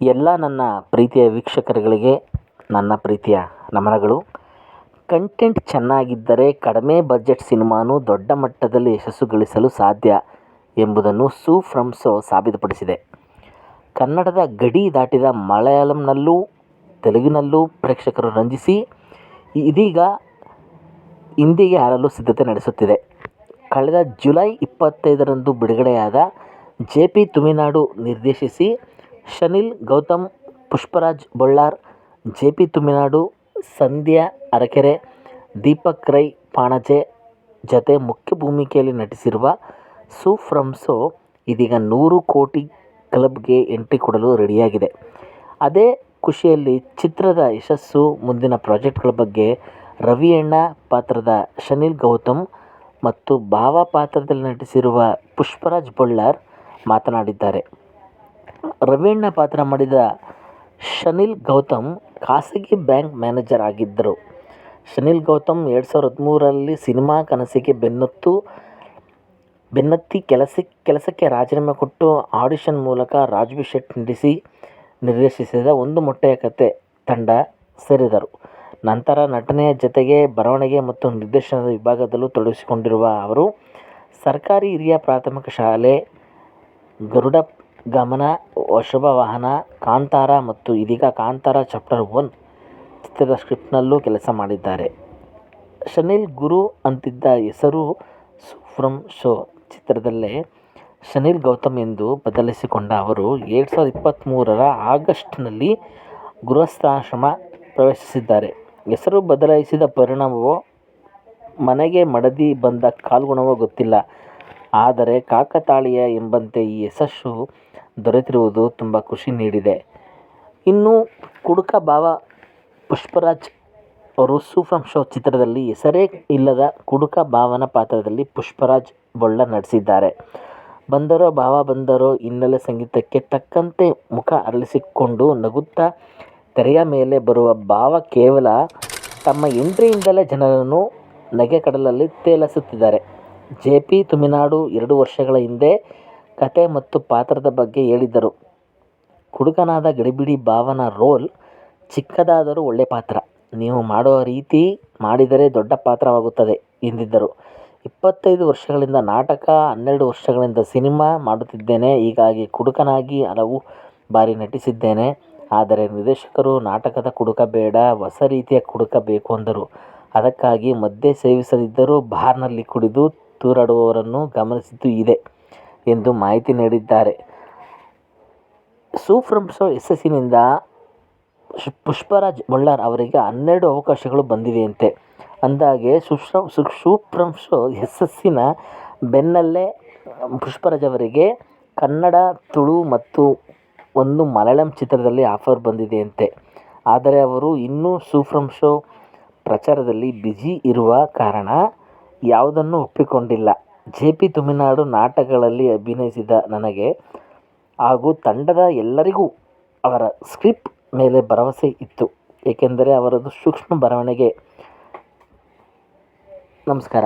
ಎಲ್ಲ ನನ್ನ ಪ್ರೀತಿಯ ವೀಕ್ಷಕರುಗಳಿಗೆ ನನ್ನ ಪ್ರೀತಿಯ ನಮನಗಳು. ಕಂಟೆಂಟ್ ಚೆನ್ನಾಗಿದ್ದರೆ ಕಡಿಮೆ ಬಜೆಟ್ ಸಿನಿಮಾನೂ ದೊಡ್ಡ ಮಟ್ಟದಲ್ಲಿ ಯಶಸ್ಸು ಗಳಿಸಲು ಸಾಧ್ಯ ಎಂಬುದನ್ನು ಸೂ ಫ್ರಮ್ ಶೋ ಸಾಬೀತುಪಡಿಸಿದೆ. ಕನ್ನಡದ ಗಡಿ ದಾಟಿದ ಮಲಯಾಳಂನಲ್ಲೂ ತೆಲುಗಿನಲ್ಲೂ ಪ್ರೇಕ್ಷಕರು ರಂಜಿಸಿ ಇದೀಗ ಹಿಂದಿಗೆ ಹಾರಲು ಸಿದ್ಧತೆ ನಡೆಸುತ್ತಿದೆ. ಕಳೆದ ಜುಲೈ 25ರಂದು ಬಿಡುಗಡೆಯಾದ ಜೆ.ಪಿ. ತುಮಿನಾಡು ನಿರ್ದೇಶಿಸಿ ಶನಿಲ್ ಗೌತಮ್, ಪುಷ್ಪರಾಜ್ ಬೊಳ್ಳಾರ್, ಜೆ.ಪಿ. ತುಮಿನಾಡು, ಸಂಧ್ಯಾ ಅರಕೆರೆ, ದೀಪಕ್ ರೈ ಪಾಣಜೆ ಜತೆ ಮುಖ್ಯ ಭೂಮಿಕೆಯಲ್ಲಿ ನಟಿಸಿರುವ ಸೂ ಫ್ರಮ್ ಶೋ ಇದೀಗ 100 ಕೋಟಿ ಕ್ಲಬ್ಗೆ ಎಂಟ್ರಿ ಕೊಡಲು ರೆಡಿಯಾಗಿದೆ. ಅದೇ ಖುಷಿಯಲ್ಲಿ ಚಿತ್ರದ ಯಶಸ್ಸು, ಮುಂದಿನ ಪ್ರಾಜೆಕ್ಟ್ಗಳ ಬಗ್ಗೆ ರವಿಯಣ್ಣ ಪಾತ್ರದ ಶನಿಲ್ ಗೌತಮ್ ಮತ್ತು ಭಾವ ಪಾತ್ರದಲ್ಲಿ ನಟಿಸಿರುವ ಪುಷ್ಪರಾಜ್ ಬೊಳ್ಳಾರ್ ಮಾತನಾಡಿದ್ದಾರೆ. ರವಿಯಣ್ಣ ಪಾತ್ರ ಮಾಡಿದ ಶನಿಲ್ ಗೌತಮ್ ಖಾಸಗಿ ಬ್ಯಾಂಕ್ ಮ್ಯಾನೇಜರ್ ಆಗಿದ್ದರು. ಶನಿಲ್ ಗೌತಮ್ 2013ರಲ್ಲಿ ಸಿನಿಮಾ ಕನಸಿಗೆ ಬೆನ್ನತ್ತಿ ಕೆಲಸಕ್ಕೆ ರಾಜೀನಾಮೆ ಕೊಟ್ಟು ಆಡಿಷನ್ ಮೂಲಕ ರಾಜ್ಬಿ ಶೆಟ್ಟಿ ನಿರ್ದೇಶಿಸಿದ ಒಂದು ಮೊಟ್ಟೆಯ ಕತೆ ತಂಡ ಸೇರಿದರು. ನಂತರ ನಟನೆಯ ಜತೆಗೆ ಬರವಣಿಗೆ ಮತ್ತು ನಿರ್ದೇಶನದ ವಿಭಾಗದಲ್ಲೂ ತೊಡಗಿಸಿಕೊಂಡಿರುವ ಅವರು ಸರ್ಕಾರಿ ಹಿರಿಯ ಪ್ರಾಥಮಿಕ ಶಾಲೆ, ಗರುಡಗಮನ, ವೃಷಭವಾಹನ, ಕಾಂತಾರ ಮತ್ತು ಇದೀಗ ಕಾಂತಾರ ಚಾಪ್ಟರ್ 1 ಚಿತ್ರದ ಸ್ಕ್ರಿಪ್ಟ್ನಲ್ಲೂ ಕೆಲಸ ಮಾಡಿದ್ದಾರೆ. ಶನಿಲ್ ಗುರು ಅಂತಿದ್ದ ಹೆಸರು ಸೂ ಫ್ರಮ್ ಶೋ ಚಿತ್ರದಲ್ಲೇ ಶನಿಲ್ ಗೌತಮ್ ಎಂದು ಬದಲಿಸಿಕೊಂಡ ಅವರು 2023ರ ಆಗಸ್ಟ್ನಲ್ಲಿ ಗೃಹಸ್ಥಾಶ್ರಮ ಪ್ರವೇಶಿಸಿದ್ದಾರೆ. ಹೆಸರು ಬದಲಾಯಿಸಿದ ಪರಿಣಾಮವೋ ಮನೆಗೆ ಮಡದಿ ಬಂದ ಕಾಲ್ಗುಣವೋ ಗೊತ್ತಿಲ್ಲ. ಆದರೆ ಕಾಕತಾಳೀಯ ಎಂಬಂತೆ ಈ ಯಶಸ್ಸು ದೊರೆತಿರುವುದು ತುಂಬ ಖುಷಿ ನೀಡಿದೆ. ಇನ್ನು ಕುಡುಕ ಭಾವ ಪುಷ್ಪರಾಜ್ ಅವರು ಸೂ ಫ್ರಮ್ ಶೋ ಚಿತ್ರದಲ್ಲಿ ಹೆಸರೇ ಇಲ್ಲದ ಕುಡುಕ ಭಾವನ ಪಾತ್ರದಲ್ಲಿ ಪುಷ್ಪರಾಜ್ ಬೊಳ್ಳಾರ್ ನಟಿಸಿದ್ದಾರೆ. ಬಂದರೋ ಭಾವ ಬಂದರೋ ಹಿನ್ನೆಲೆ ಸಂಗೀತಕ್ಕೆ ತಕ್ಕಂತೆ ಮುಖ ಅರಳಿಸಿಕೊಂಡು ನಗುತ್ತಾ ತೆರೆಯ ಮೇಲೆ ಬರುವ ಭಾವ ಕೇವಲ ತಮ್ಮ ಎಂಟ್ರಿಯಿಂದಲೇ ಜನರನ್ನು ನಗೆಕಡಲಲ್ಲಿ ತೇಲಿಸುತ್ತಿದ್ದಾರೆ. ಜೆ.ಪಿ. ತುಮಿನಾಡು 2 ವರ್ಷಗಳ ಹಿಂದೆ ಕತೆ ಮತ್ತು ಪಾತ್ರದ ಬಗ್ಗೆ ಹೇಳಿದ್ದರು. ಕುಡುಕನಾದ ಗಡಿಬಿಡಿ ಭಾವನ ರೋಲ್ ಚಿಕ್ಕದಾದರೂ ಒಳ್ಳೆ ಪಾತ್ರ. ನೀವು ಮಾಡೋ ರೀತಿ ಮಾಡಿದರೆ ದೊಡ್ಡ ಪಾತ್ರವಾಗುತ್ತದೆ ಎಂದಿದ್ದರು. 25 ವರ್ಷಗಳಿಂದ ನಾಟಕ, 12 ವರ್ಷಗಳಿಂದ ಸಿನಿಮಾ ಮಾಡುತ್ತಿದ್ದೇನೆ. ಹೀಗಾಗಿ ಕುಡುಕನಾಗಿ ಹಲವು ಬಾರಿ ನಟಿಸಿದ್ದೇನೆ. ಆದರೆ ನಿರ್ದೇಶಕರು ನಾಟಕದ ಕುಡುಕ ಬೇಡ, ಹೊಸ ರೀತಿಯ ಕುಡುಕ ಬೇಕು ಅಂದರು. ಅದಕ್ಕಾಗಿ ಮದ್ಯ ಸೇವಿಸದಿದ್ದರೂ ಬಾರ್ನಲ್ಲಿ ಕುಡಿದು ತೂರಾಡುವವರನ್ನು ಗಮನಿಸಿದ್ದು ಇದೆ ಎಂದು ಮಾಹಿತಿ ನೀಡಿದ್ದಾರೆ. ಸೂ ಫ್ರಮ್ ಶೋ ಯಶಸ್ಸಿನಿಂದ ಪುಷ್ಪರಾಜ್ ಬೊಳ್ಳಾರ್ ಅವರಿಗೆ 12 ಅವಕಾಶಗಳು ಬಂದಿವೆಯಂತೆ. ಅಂದಹಾಗೆ ಸೂ ಫ್ರಮ್ ಶೋ ಯಶಸ್ಸಿನ ಬೆನ್ನಲ್ಲೇ ಪುಷ್ಪರಾಜ್ ಅವರಿಗೆ ಕನ್ನಡ, ತುಳು ಮತ್ತು ಒಂದು ಮಲಯಾಳಂ ಚಿತ್ರದಲ್ಲಿ ಆಫರ್ ಬಂದಿದೆಯಂತೆ. ಆದರೆ ಅವರು ಇನ್ನೂ ಸೂ ಫ್ರಮ್ ಶೋ ಪ್ರಚಾರದಲ್ಲಿ ಬ್ಯುಸಿ ಇರುವ ಕಾರಣ ಯಾವುದನ್ನೂ ಒಪ್ಪಿಕೊಂಡಿಲ್ಲ. ಜೆ.ಪಿ. ತುಮಿನಾಡು ನಾಟಕಗಳಲ್ಲಿ ಅಭಿನಯಿಸಿದ ನನಗೆ ಹಾಗೂ ತಂಡದ ಎಲ್ಲರಿಗೂ ಅವರ ಸ್ಕ್ರಿಪ್ಟ್ ಮೇಲೆ ಭರವಸೆ ಇತ್ತು. ಏಕೆಂದರೆ ಅವರದು ಸೂಕ್ಷ್ಮ ಬರವಣಿಗೆ. ನಮಸ್ಕಾರ.